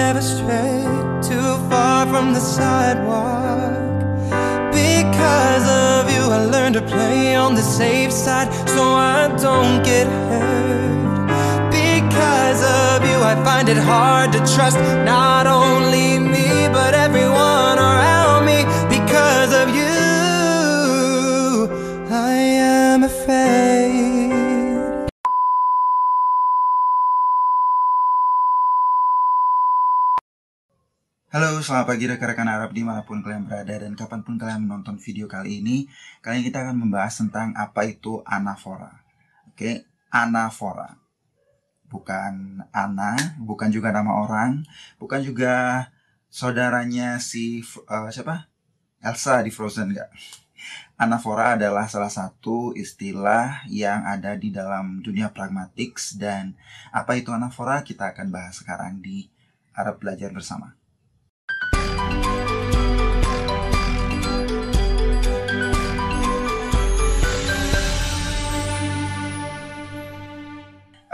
never stray too far from the sidewalk. Because of you I learned to play on the safe side so I don't get hurt. Because of you I find it hard to trust not only me but everyone around me. Because of you I am afraid. Halo, selamat pagi rekan-rekan Arab dimanapun kalian berada dan kapanpun kalian menonton video kali ini. Kali ini kita akan membahas tentang apa itu anafora. Oke, anafora. Bukan Ana, bukan juga nama orang, bukan juga saudaranya siapa? Elsa di Frozen, enggak. Anafora adalah salah satu istilah yang ada di dalam dunia pragmatics, dan apa itu anafora kita akan bahas sekarang di Arab Belajar Bersama.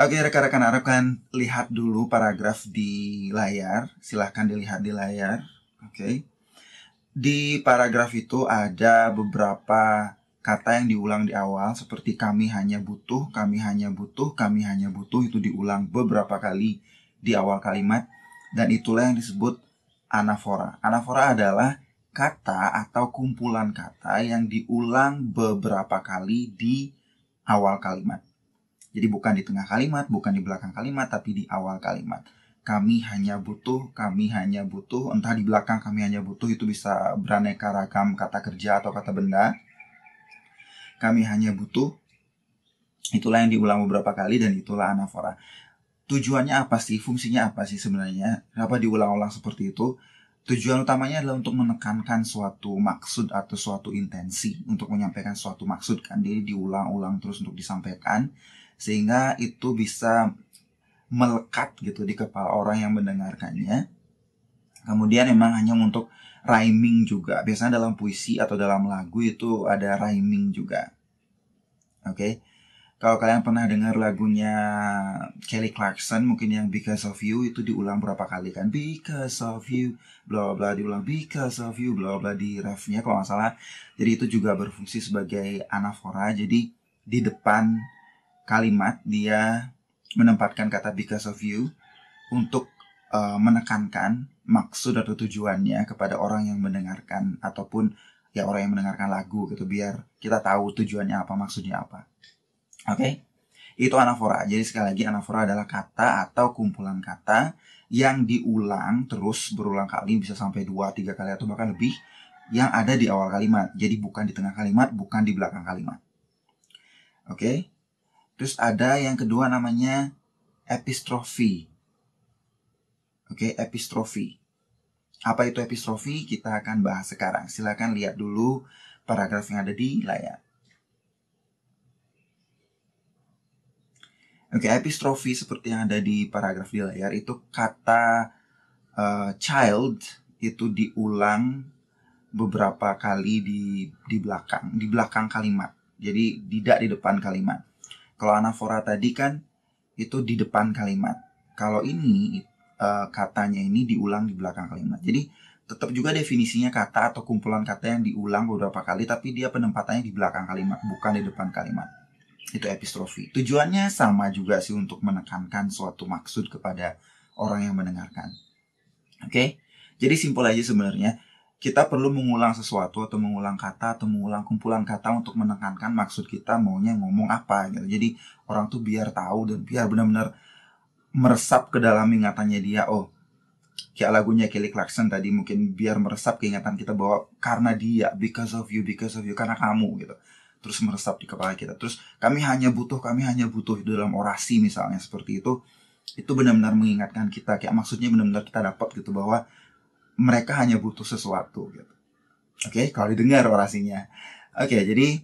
Oke, rekan-rekan Arab, kan lihat dulu paragraf di layar. Silahkan dilihat di layar. Oke. Di paragraf itu ada beberapa kata yang diulang di awal, seperti kami hanya butuh, kami hanya butuh, kami hanya butuh. Itu diulang beberapa kali di awal kalimat, dan itulah yang disebut anafora. Anafora adalah kata atau kumpulan kata yang diulang beberapa kali di awal kalimat. Jadi bukan di tengah kalimat, bukan di belakang kalimat, tapi di awal kalimat. Kami hanya butuh, entah di belakang kami hanya butuh, itu bisa beraneka ragam kata kerja atau kata benda. Kami hanya butuh, itulah yang diulang beberapa kali dan itulah anafora. Tujuannya apa sih? Fungsinya apa sih sebenarnya? Kenapa diulang-ulang seperti itu? Tujuan utamanya adalah untuk menekankan suatu maksud atau suatu intensi, untuk menyampaikan suatu maksud kan. Jadi diulang-ulang terus untuk disampaikan, sehingga itu bisa melekat gitu di kepala orang yang mendengarkannya. Kemudian memang hanya untuk rhyming juga. Biasanya dalam puisi atau dalam lagu itu ada rhyming juga. Oke. Kalau kalian pernah dengar lagunya Kelly Clarkson, mungkin yang Because of You, itu diulang berapa kali kan? Because of you, bla bla, diulang because of you, bla bla di refnya kalau nggak salah. Jadi itu juga berfungsi sebagai anafora. Jadi di depan kalimat dia menempatkan kata because of you untuk menekankan maksud atau tujuannya kepada orang yang mendengarkan, ataupun ya orang yang mendengarkan lagu gitu, biar kita tahu tujuannya apa, maksudnya apa. Oke, itu anafora. Jadi sekali lagi, anafora adalah kata atau kumpulan kata yang diulang terus berulang kali, bisa sampai 2-3 kali atau bahkan lebih, yang ada di awal kalimat. Jadi bukan di tengah kalimat, bukan di belakang kalimat. Oke. Terus ada yang kedua namanya epistrofi. Oke, epistrofi. Apa itu epistrofi? Kita akan bahas sekarang. Silakan lihat dulu paragraf yang ada di layar. Oke, epistrofi seperti yang ada di paragraf di layar itu kata child itu diulang beberapa kali di belakang kalimat. Jadi tidak di depan kalimat. Kalau anafora tadi kan itu di depan kalimat. Kalau ini katanya ini diulang di belakang kalimat. Jadi tetap juga definisinya kata atau kumpulan kata yang diulang beberapa kali, tapi dia penempatannya di belakang kalimat, bukan di depan kalimat. Itu epistrofi. Tujuannya sama juga sih, untuk menekankan suatu maksud kepada orang yang mendengarkan. Oke? Jadi simpel aja sebenarnya. Kita perlu mengulang sesuatu atau mengulang kata atau mengulang kumpulan kata untuk menekankan maksud kita maunya ngomong apa gitu. Jadi orang tuh biar tahu dan biar benar-benar meresap ke dalam ingatannya dia. Oh, kayak lagunya Kelly Clarkson tadi, mungkin biar meresap ke ingatan kita bahwa karena dia, because of you, karena kamu gitu. Terus meresap di kepala kita. Terus kami hanya butuh dalam orasi misalnya seperti itu. Itu benar-benar mengingatkan kita, kayak maksudnya benar-benar kita dapat gitu, bahwa mereka hanya butuh sesuatu gitu. Oke, kalau didengar orasinya. Oke, jadi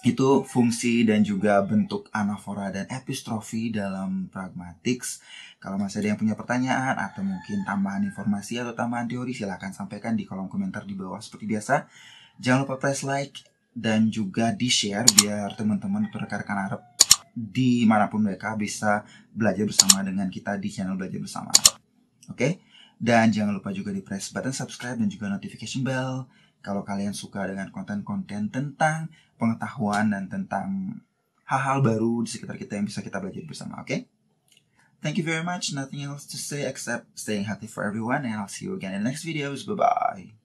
itu fungsi dan juga bentuk anafora dan epistrofi dalam pragmatics. Kalau masih ada yang punya pertanyaan atau mungkin tambahan informasi atau tambahan teori, silahkan sampaikan di kolom komentar di bawah seperti biasa. Jangan lupa press like dan juga di-share biar teman-teman rekan-rekan Arab dimanapun mereka bisa belajar bersama dengan kita di channel Belajar Bersama Arab. Oke? Dan jangan lupa juga di press button subscribe dan juga notification bell kalau kalian suka dengan konten-konten tentang pengetahuan dan tentang hal-hal baru di sekitar kita yang bisa kita belajar bersama, oke? Thank you very much. Nothing else to say except staying healthy for everyone, and I'll see you again in the next videos. Bye-bye.